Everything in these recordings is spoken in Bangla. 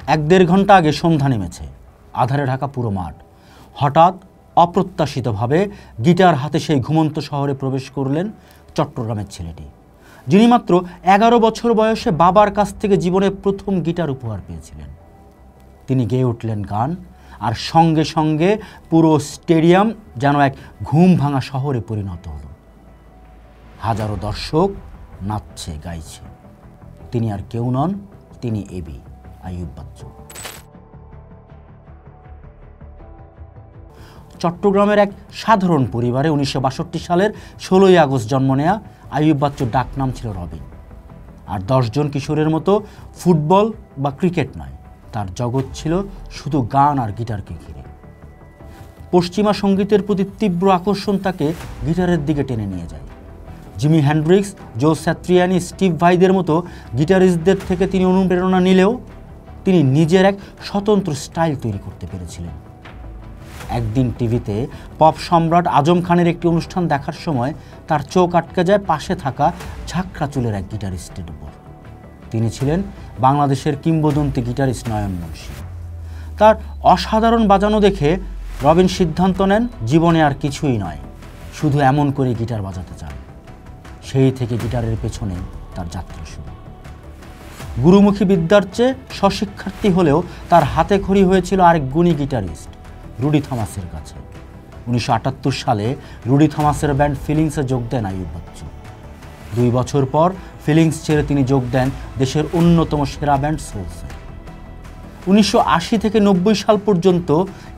1-1.5 ঘন্টা আগে সন্ধ্যা নেমেছে, আধারে ঢাকা পুরো মাঠ। হঠাৎ অপ্রত্যাশিতভাবে গিটার হাতে সেই ঘুমন্ত শহরে প্রবেশ করলেন চট্টগ্রামের ছেলেটি, যিনি মাত্র 11 বছর বয়সে বাবার কাছ থেকে জীবনে প্রথম গিটার উপহার পেয়েছিলেন। তিনি গেয়ে উঠলেন গান, আর সঙ্গে সঙ্গে পুরো স্টেডিয়াম যেন এক ঘুম ভাঙা শহরে পরিণত হলো। হাজারো দর্শক নাচছে, গাইছে। তিনি আর কেউ নন, তিনি এবি, আইয়ুব বাচ্চু। চট্টগ্রামের এক সাধারণ পরিবারে 1962 সালের 16ই আগস্ট জন্ম নেয়া আইয়ুব বাচ্চুর ডাকনাম ছিল রবিন। আর 10 জন কিশোরের মতো ফুটবল বা ক্রিকেট নয়, তার জগৎ ছিল শুধু গান আর গিটারকে ঘিরে। পশ্চিমা সঙ্গীতের প্রতি তীব্র আকর্ষণ তাকে গিটারের দিকে টেনে নিয়ে যায়। জিমি হেন্ড্রিক্স, জো স্যাত্রিয়ানি, স্টিভ ভাইদের মতো গিটারিস্টদের থেকে তিনি অনুপ্রেরণা নিলেও তিনি নিজের এক স্বতন্ত্র স্টাইল তৈরি করতে পেরেছিলেন। একদিন টিভিতে পপ সম্রাট আজম খানের একটি অনুষ্ঠান দেখার সময় তার চোখ আটকে যায় পাশে থাকা ঝাঁকড়া চুলের এক গিটারিস্টের উপর। তিনি ছিলেন বাংলাদেশের কিংবদন্তি গিটারিস্ট নয়ন মুন্সী। তার অসাধারণ বাজানো দেখে রবিন সিদ্ধান্ত নেন জীবনে আর কিছুই নয়, শুধু এমন করে গিটার বাজাতে চান। সেই থেকে গিটারের পেছনে তার যাত্রা শুরু। গুরুমুখী বিদ্যার চেয়ে স্বশিক্ষার্থী হলেও তার হাতে খড়ি হয়েছিল আরেক গুণী গিটারিস্ট রুডি থমাসের কাছে। 1978 সালে রুডি থমাসের ব্যান্ড ফিলিংসে যোগ দেন আইয়ুব বাচ্চু। 2 বছর পর ফিলিংস ছেড়ে তিনি যোগ দেন দেশের অন্যতম সেরা ব্যান্ড সোলসে। 1980 থেকে 90 সাল পর্যন্ত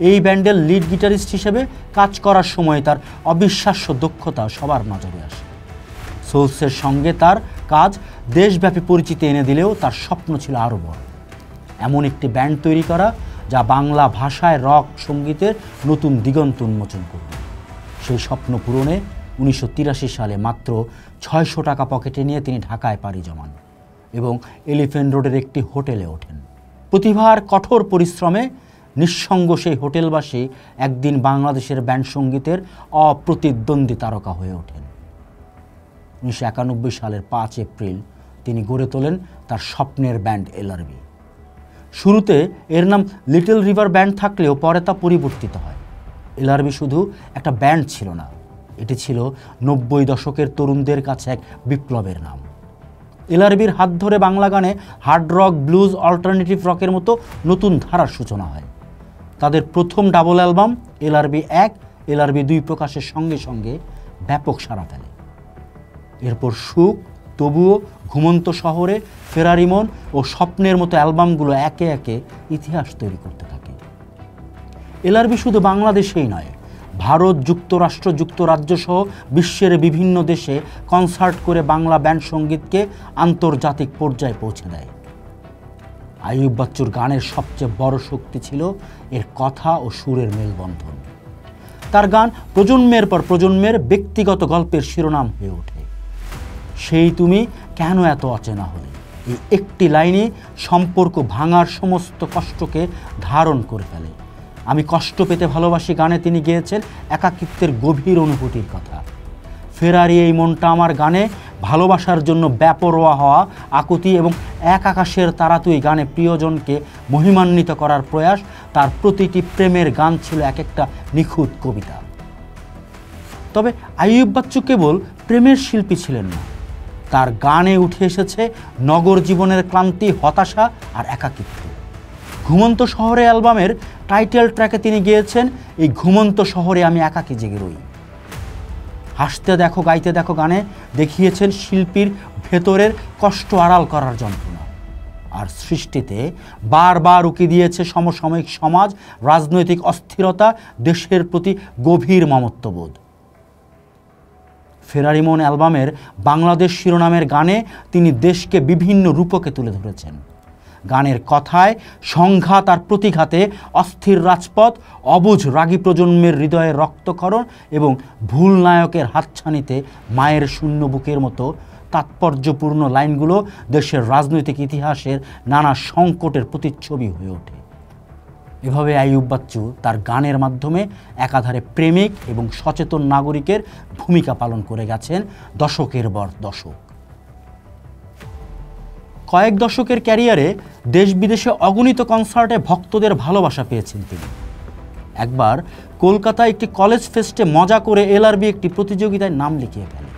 এই ব্যান্ডের লিড গিটারিস্ট হিসেবে কাজ করার সময় তার অবিশ্বাস্য দক্ষতা সবার নজরে আসে। সোলসের সঙ্গে তার কাজ দেশব্যাপী পরিচিতি এনে দিলেও তার স্বপ্ন ছিল আরও বড়, এমন একটি ব্যান্ড তৈরি করা যা বাংলা ভাষায় রক সঙ্গীতের নতুন দিগন্ত উন্মোচন করবে। সেই স্বপ্ন পূরণে 1983 সালে মাত্র 600 টাকা পকেটে নিয়ে তিনি ঢাকায় পাড়ি জমান এবং এলিফ্যান্ট রোডের একটি হোটেলে ওঠেন। প্রতিভার কঠোর পরিশ্রমে নিঃসঙ্গ সেই হোটেলবাসী একদিন বাংলাদেশের ব্যান্ড সঙ্গীতের অপ্রতিদ্বন্দ্বী তারকা হয়ে ওঠেন। 1991 সালের 5 এপ্রিল তিনি গড়ে তোলেন তার স্বপ্নের ব্যান্ড এলআরবি। শুরুতে এর নাম লিটল রিভার ব্যান্ড থাকলেও পরে তা পরিবর্তিত হয়। এলআরবি শুধু একটা ব্যান্ড ছিল না, এটি ছিল 90 দশকের তরুণদের কাছে এক বিপ্লবের নাম। এলআরবির হাত ধরে বাংলা গানে হার্ড রক, ব্লুজ, অল্টারনেটিভ রকের মতো নতুন ধারার সূচনা হয়। তাদের প্রথম ডাবল অ্যালবাম এলআরবি 1, এলআরবি 2 প্রকাশের সঙ্গে সঙ্গে ব্যাপক সাড়া ফেলে। এরপর সুখ, তবুও, ঘুমন্ত শহরে, ফেরারি মন ও স্বপ্নের মতো অ্যালবামগুলো একে একে ইতিহাস তৈরি করতে থাকে। এলআরবি শুধু বাংলাদেশেই নয়, ভারত, যুক্তরাষ্ট্র, যুক্তরাজ্য সহ বিশ্বের বিভিন্ন দেশে কনসার্ট করে বাংলা ব্যান্ড সঙ্গীতকে আন্তর্জাতিক পর্যায়ে পৌঁছে দেয়। আইয়ুব বাচ্চুর গানের সবচেয়ে বড় শক্তি ছিল এর কথা ও সুরের মেলবন্ধন। তার গান প্রজন্মের পর প্রজন্মের ব্যক্তিগত গল্পের শিরোনাম হয়ে ওঠে। সেই তুমি কেন এত অচেনা হলে, এই একটি লাইনে সম্পর্ক ভাঙার সমস্ত কষ্টকে ধারণ করে ফেলে। আমি কষ্ট পেতে ভালোবাসি গানে তিনি গেয়েছেন একাকিত্বের গভীর অনুভূতির কথা। ফেরারি এই মনটা আমার গানে ভালোবাসার জন্য বেপরোয়া হওয়া আকুতি এবং এক আকাশের তারা তুই গানে প্রিয়জনকে মহিমান্বিত করার প্রয়াস। তার প্রতিটি প্রেমের গান ছিল এক একটা নিখুঁত কবিতা। তবে আইয়ুব বাচ্চু কেবল প্রেমের শিল্পী ছিলেন না, তার গানে উঠে এসেছে নগর জীবনের ক্লান্তি, হতাশা আর একাকিত্ব। ঘুমন্ত শহরে অ্যালবামের টাইটেল ট্র্যাকে তিনি গেয়েছেন এই ঘুমন্ত শহরে আমি একাকী জেগে রই। হাসতে দেখো গাইতে দেখো গানে দেখিয়েছেন শিল্পীর ভেতরের কষ্ট আড়াল করার যন্ত্রণা। আর সৃষ্টিতে বারবার উকি দিয়েছে সমসাময়িক সমাজ, রাজনৈতিক অস্থিরতা, দেশের প্রতি গভীর মমত্ববোধ। ফেরারি মন অ্যালবামের বাংলাদেশ শিরোনামের গানে তিনি দেশকে বিভিন্ন রূপকে তুলে ধরেছেন। গানের কথায় সংঘাত আর প্রতিঘাতে, অস্থির রাজপথ, অবুঝ রাগী প্রজন্মের হৃদয়ের রক্তক্ষরণ এবং ভুল নায়কের হাতছানিতে মায়ের শূন্য বুকের মতো তাৎপর্যপূর্ণ লাইনগুলো দেশের রাজনৈতিক ইতিহাসের নানা সংকটের প্রতিচ্ছবি হয়ে ওঠে। এভাবে আইয়ুব বাচ্চু তার গানের মাধ্যমে একাধারে প্রেমিক এবং সচেতন নাগরিকের ভূমিকা পালন করে গেছেন দশকের পর দশক। কয়েক দশকের ক্যারিয়ারে দেশ বিদেশে অগণিত কনসার্টে ভক্তদের ভালোবাসা পেয়েছেন তিনি। একবার কলকাতায় একটি কলেজ ফেস্টে মজা করে এলআরবি একটি প্রতিযোগিতায় নাম লিখিয়ে ফেলে।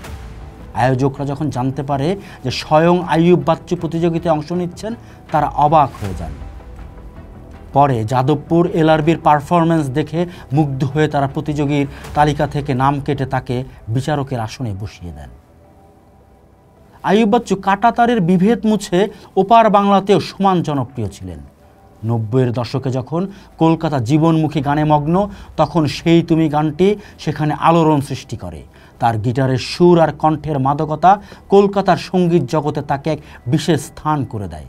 আয়োজকরা যখন জানতে পারে যে স্বয়ং আইয়ুব বাচ্চু প্রতিযোগিতায় অংশ নিচ্ছেন, তারা অবাক হয়ে যান। পরে যাদবপুর এলআরবির পারফরমেন্স দেখে মুগ্ধ হয়ে তারা প্রতিযোগীর তালিকা থেকে নাম কেটে তাকে বিচারকের আসনে বসিয়ে দেন। আইয়ুব বাচ্চু কাঁটাতারের বিভেদ মুছে ওপার বাংলাতেও সমান জনপ্রিয় ছিলেন। 90-এর দশকে যখন কলকাতা জীবনমুখী গানে মগ্ন, তখন সেই তুমি গানটি সেখানে আলোড়ন সৃষ্টি করে। তার গিটারের সুর আর কণ্ঠের মাদকতা কলকাতার সঙ্গীত জগতে তাকে এক বিশেষ স্থান করে দেয়।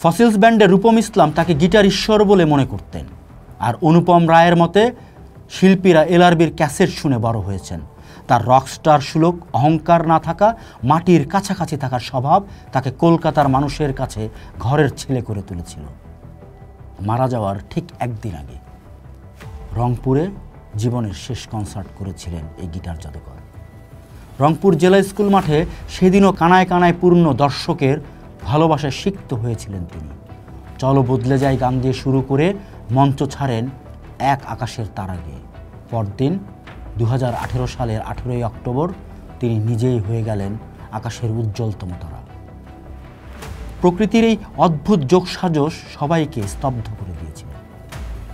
ফসিলস ব্যান্ডের রূপম ইসলাম তাকে গিটার ঈশ্বর বলে মনে করতেন। আর অনুপম রায়ের মতে শিল্পীরা এলআরবির ক্যাসেট শুনে বড় হয়েছেন। তার রকস্টার সুলভ, অহংকার না থাকা, মাটির কাছাকাছি থাকার স্বভাব তাকে কলকাতার মানুষের কাছে ঘরের ছেলে করে তুলেছিল। মারা যাওয়ার ঠিক একদিন আগে রংপুরে জীবনের শেষ কনসার্ট করেছিলেন এই গিটার জাদুকর। রংপুর জেলা স্কুল মাঠে সেদিনও কানায় কানায় পূর্ণ দর্শকের ভালোবাসায় সিক্ত হয়েছিলেন তিনি। চলো বদলে যায় গান দিয়ে শুরু করে মঞ্চ ছাড়েন এক আকাশের তারা গেয়ে। পরদিন 2018 সালের 18ই অক্টোবর তিনি নিজেই হয়ে গেলেন আকাশের উজ্জ্বলতম তারা। প্রকৃতির এই অদ্ভুত যোগসাজশ সবাইকে স্তব্ধ করে দিয়েছিল।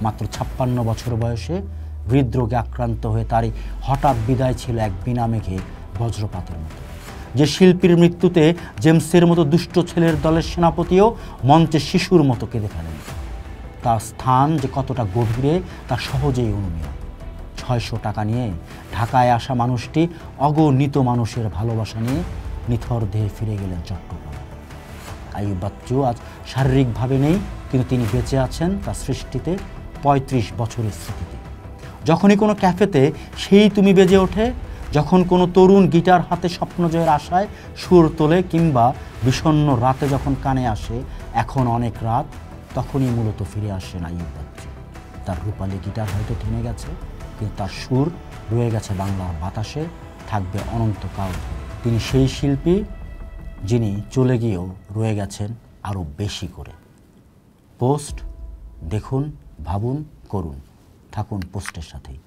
মাত্র 56 বছর বয়সে হৃদরোগে আক্রান্ত হয়ে তারই হঠাৎ বিদায় ছিল এক বিনা মেঘে বজ্রপাতের মতো। যে শিল্পীর মৃত্যুতে জেমসের মতো দুষ্ট ছেলের দলের সেনাপতিও মঞ্চে শিশুর মতো কেঁদে ফেলেন, তার স্থান যে কতটা গভীরে তা সহজেই অনুমেয়। 600 টাকা নিয়ে ঢাকায় আসা মানুষটি অগণিত মানুষের ভালোবাসা নিয়ে নিথর দেহে ফিরে গেলেন চট্টগ্রামে। আইয়ুব বাচ্চু আজ শারীরিকভাবে নেই, কিন্তু তিনি বেঁচে আছেন তার সৃষ্টিতে, 35 বছরের স্মৃতিতে। যখনই কোনো ক্যাফেতে সেই তুমি বেজে ওঠে, যখন কোনো তরুণ গিটার হাতে স্বপ্নজয়ের আশায় সুর তোলে, কিংবা বিষণ্ণ রাতে যখন কানে আসে এখন অনেক রাত, তখনই মূলত ফিরে আসেন আইয়ুব বাচ্চু। তার রূপালী গিটার হয়তো থেমে গেছে, কিন্তু তার সুর রয়ে গেছে বাংলার বাতাসে, থাকবে অনন্তকাল। তিনি সেই শিল্পী যিনি চলে গিয়েও রয়ে গেছেন আরও বেশি করে। পোস্ট দেখুন, ভাবুন, করুন, থাকুন পোস্টের সাথেই।